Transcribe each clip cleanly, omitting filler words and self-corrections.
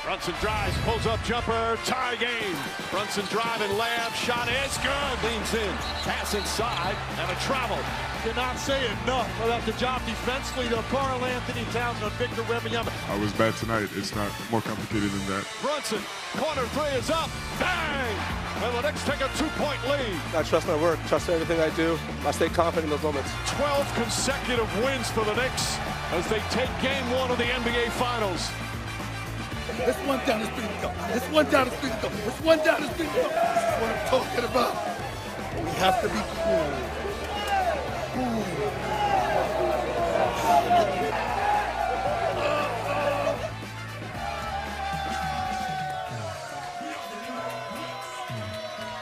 Brunson drives, pulls up jumper, tie game. Brunson driving, layup, shot is good. Leans in, pass inside, and a travel. Cannot say enough about the job defensively to Karl Anthony Towns on Victor Wembanyama. I was bad tonight. It's not more complicated than that. Brunson, corner three is up, bang! And the Knicks take a 2-point lead. I trust my work, trust everything I do. I stay confident in those moments. 12 consecutive wins for the Knicks as they take Game 1 of the NBA Finals. This one down the street go. This one down the street go. This one down the street go. This is what I'm talking about. We have to be cool.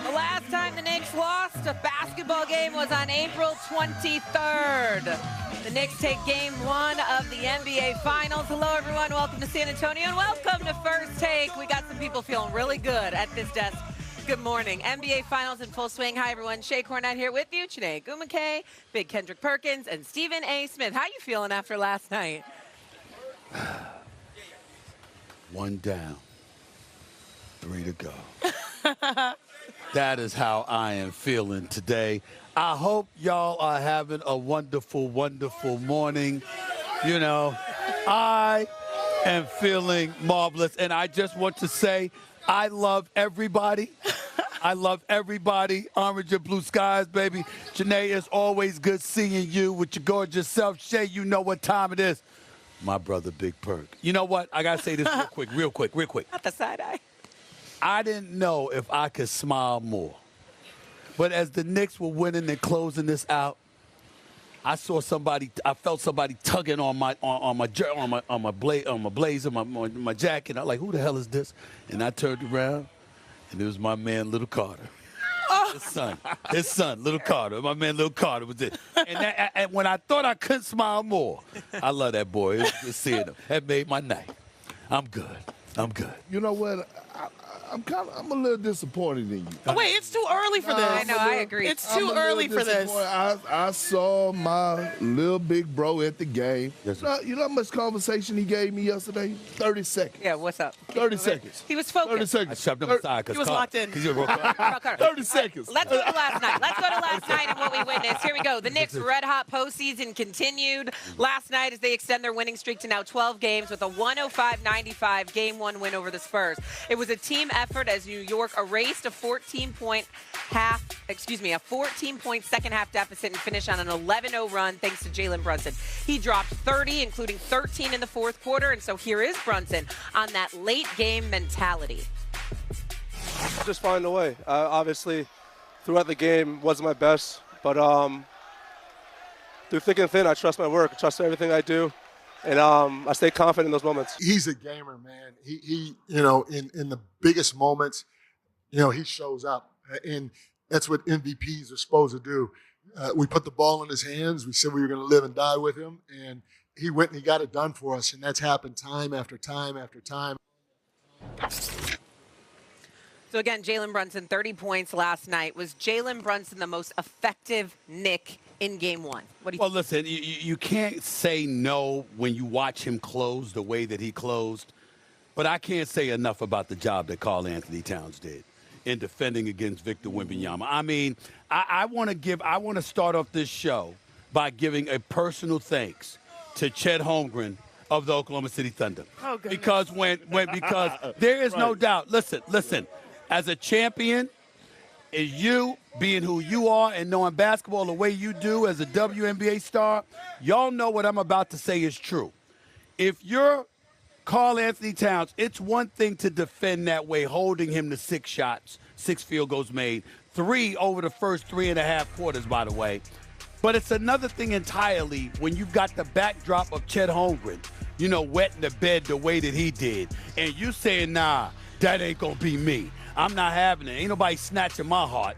The last time the Knicks lost a basketball game was on April 23rd. The Knicks take Game 1 of the NBA Finals. Hello, everyone. Welcome to San Antonio, and welcome to First Take. We got some people feeling really good at this desk. Good morning. NBA Finals in full swing. Hi, everyone. Shea Cornette here with you. Chene Gumake, Big Kendrick Perkins, and Stephen A. Smith. How you feeling after last night? One down, 3 to go. That is how I am feeling today. I hope y'all are having a wonderful, wonderful morning. You know, I am feeling marvelous, and I just want to say I love everybody. I love everybody. Orange and blue skies, baby. Janae, it's always good seeing you with your gorgeous self. Shay, you know what time it is. My brother, Big Perk. You know what? I got to say this real quick. Not the side eye. I didn't know if I could smile more. But as the Knicks were winning and closing this out, I felt somebody tugging on my blazer, my jacket. I'm like, who the hell is this? And I turned around, and it was my man, Little Carter. His son, Little Carter. My man, Little Carter was it. And when I thought I couldn't smile more, I love that boy. It was good seeing him. That made my night. I'm good. You know what? I'm a little disappointed in you. Oh, wait, it's too early for this. I know, I agree. It's too early for this. I saw my little big bro at the game. Yes, You know how much conversation he gave me yesterday? 30 seconds. Yeah, what's up? 30 seconds. He was 30 focused. I seconds. shoved him aside. He was locked in. 30 seconds. Let's go to last night. Let's go to last night and what we witnessed. Here we go. The Knicks' red-hot postseason continued last night as they extend their winning streak to now 12 games with a 105-95 Game 1 win over the Spurs. It was a team effort as New York erased a 14-point second half deficit and finished on an 11-0 run thanks to Jalen Brunson. He dropped 30, including 13 in the fourth quarter, and so here is Brunson on that late game mentality. Just find a way. Obviously, throughout the game wasn't my best, but through thick and thin, I trust my work, I trust everything I do, and I stay confident in those moments. He's a gamer, man. He you know, in the biggest moments, you know, he shows up, and that's what MVPs are supposed to do. We put the ball in his hands. We said we were going to live and die with him, and he went and he got it done for us, and that's happened time after time after time. So again, Jalen Brunson, 30 points last night. Was Jalen Brunson the most effective Knick in Game 1? What do you Well, listen, you can't say no when you watch him close the way that he closed, but I can't say enough about the job that Karl Anthony Towns did in defending against Victor Wembanyama. I mean, I want to start off this show by giving a personal thanks to Chet Holmgren of the Oklahoma City Thunder. Oh, goodness. Because there is no doubt. Listen, as a champion, is you being who you are and knowing basketball the way you do as a WNBA star, y'all know what I'm about to say is true. If you're Karl Anthony Towns, it's one thing to defend that way, holding him to 6 shots, 6 field goals made, 3 over the first 3.5 quarters, by the way. But it's another thing entirely when you've got the backdrop of Chet Holmgren, you know, wetting the bed the way that he did. And you saying, nah, that ain't going to be me. I'm not having it. Ain't nobody snatching my heart.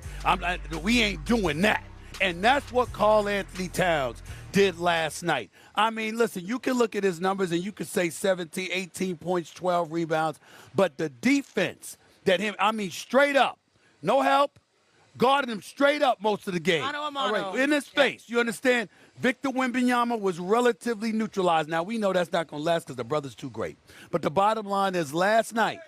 We ain't doing that. And that's what Karl Anthony Towns did last night. I mean, listen, you can look at his numbers and you can say 17, 18 points, 12 rebounds. But the defense straight up, no help, guarding him straight up most of the game. Mano a mano. All right, in his face. You understand? Victor Wembanyama was relatively neutralized. Now, we know that's not going to last because the brother's too great. But the bottom line is last night,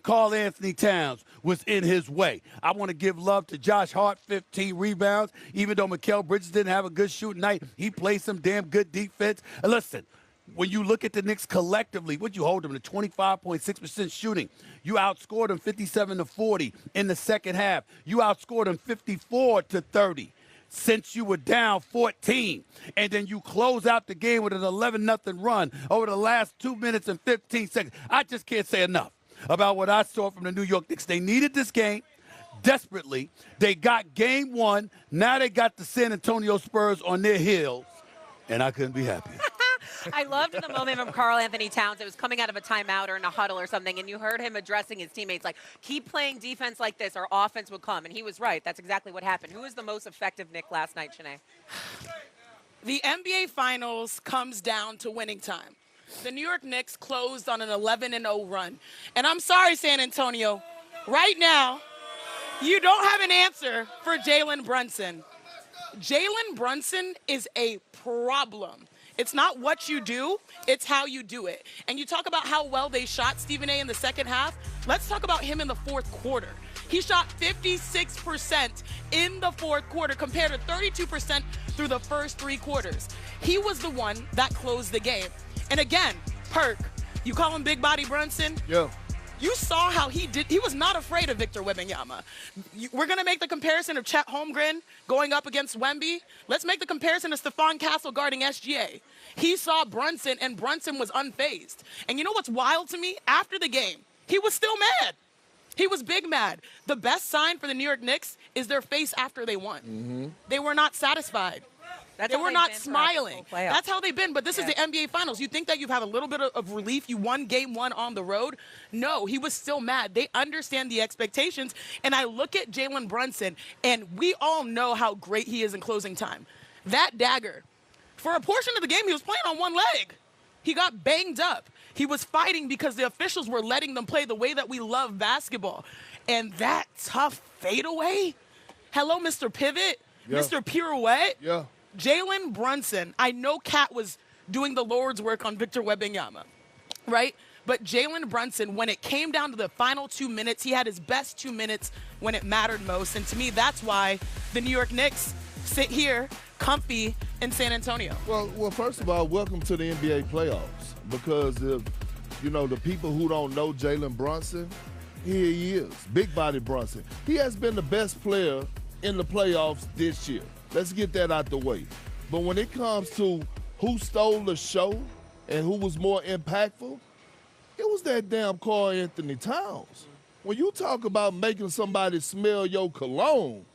Karl Anthony Towns was in his way. I want to give love to Josh Hart, 15 rebounds. Even though Mikal Bridges didn't have a good shooting night, he played some damn good defense. And listen, when you look at the Knicks collectively, what you hold them to 25.6% shooting. You outscored them 57-40 in the second half. You outscored them 54-30. Since you were down 14, and then you close out the game with an 11-0 run over the last 2 minutes and 15 seconds. I just can't say enough about what I saw from the New York Knicks. They needed this game desperately. They got game one. Now they got the San Antonio Spurs on their heels, and I couldn't be happier. I loved the moment from Karl Anthony Towns. It was coming out of a timeout or in a huddle or something, and you heard him addressing his teammates like, keep playing defense like this or offense would come. And he was right. That's exactly what happened. Who was the most effective Knick last night, Shanae? The NBA Finals comes down to winning time. The New York Knicks closed on an 11-0 run. And I'm sorry, San Antonio. Right now, you don't have an answer for Jalen Brunson. Jalen Brunson is a problem. It's not what you do, it's how you do it. And you talk about how well they shot Stephen A in the second half. Let's talk about him in the fourth quarter. He shot 56% in the fourth quarter compared to 32% through the first 3 quarters. He was the one that closed the game. And again, Perk, you call him Big Body Brunson? Yeah. You saw how he did. He was not afraid of Victor Wembanyama. We're going to make the comparison of Chet Holmgren going up against Wemby. Let's make the comparison of Stephon Castle guarding SGA. He saw Brunson, and Brunson was unfazed. And you know what's wild to me? After the game, he was still mad. He was big mad. The best sign for the New York Knicks is their face after they won. Mm-hmm. They were not satisfied. They were not smiling. That's how they've been. But this is the NBA Finals. You think that you've had a little bit of relief. You won game one on the road. No, he was still mad. They understand the expectations. And I look at Jalen Brunson, and we all know how great he is in closing time. That dagger, for a portion of the game, he was playing on one leg. He got banged up. He was fighting because the officials were letting them play the way that we love basketball. And that tough fadeaway, hello, Mr. Pivot, yeah. Mr. Pirouette. Yeah. Jalen Brunson, I know Kat was doing the Lord's work on Victor Wembanyama, right? But Jalen Brunson, when it came down to the final 2 minutes, he had his best 2 minutes when it mattered most. And to me, that's why the New York Knicks sit here comfy in San Antonio. Well, first of all, welcome to the NBA playoffs. Because, the people who don't know Jalen Brunson, here he is, Big Body Brunson. He has been the best player in the playoffs this year. Let's get that out the way. But when it comes to who stole the show and who was more impactful, it was that damn Karl Anthony Towns. When you talk about making somebody smell your cologne,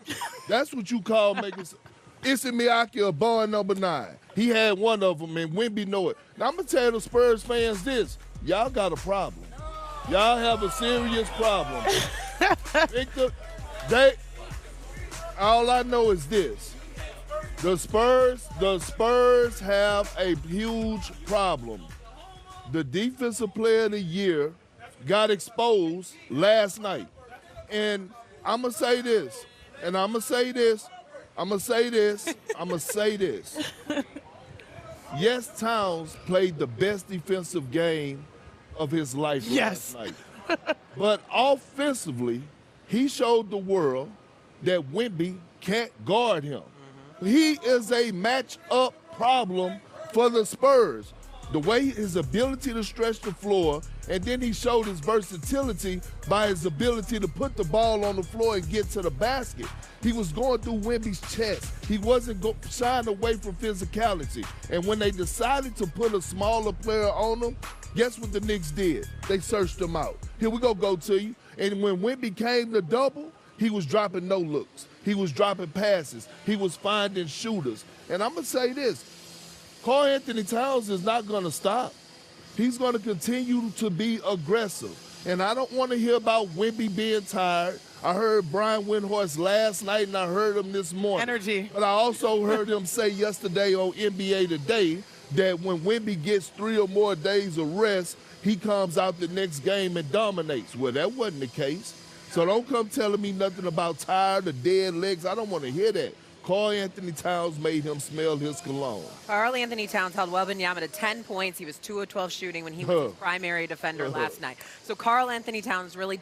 that's what you call making. Issey Miyake, a bar number 9. He had one of them, and Wemby know it. Now, I'm going to tell the Spurs fans this. Y'all got a problem. Y'all have a serious problem. All I know is this. The Spurs have a huge problem. The defensive player of the year got exposed last night. And I'm going to say this, and I'm going to say this, I'm going to say this, I'm going to say this. Yes, Towns played the best defensive game of his life last night. But offensively, he showed the world that Wemby can't guard him. He is a match-up problem for the Spurs. The way his ability to stretch the floor, and then he showed his versatility by his ability to put the ball on the floor and get to the basket. He was going through Wemby's chest. He wasn't shying away from physicality. And when they decided to put a smaller player on him, guess what the Knicks did? They searched him out. Here we go to you. And when Wemby came to double, he was dropping no looks. He was dropping passes. He was finding shooters. And I'm going to say this. Karl Anthony Towns is not going to stop. He's going to continue to be aggressive. And I don't want to hear about Wemby being tired. I heard Brian Windhorst last night, and I heard him this morning. Energy. But I also heard him say yesterday on NBA Today that when Wemby gets 3 or more days of rest, he comes out the next game and dominates. Well, that wasn't the case. So don't come telling me nothing about tired or dead legs. I don't want to hear that. Karl Anthony Towns made him smell his cologne. Karl Anthony Towns held Wemby to 10 points. He was 2 of 12 shooting when he was his primary defender last night. So Karl Anthony Towns really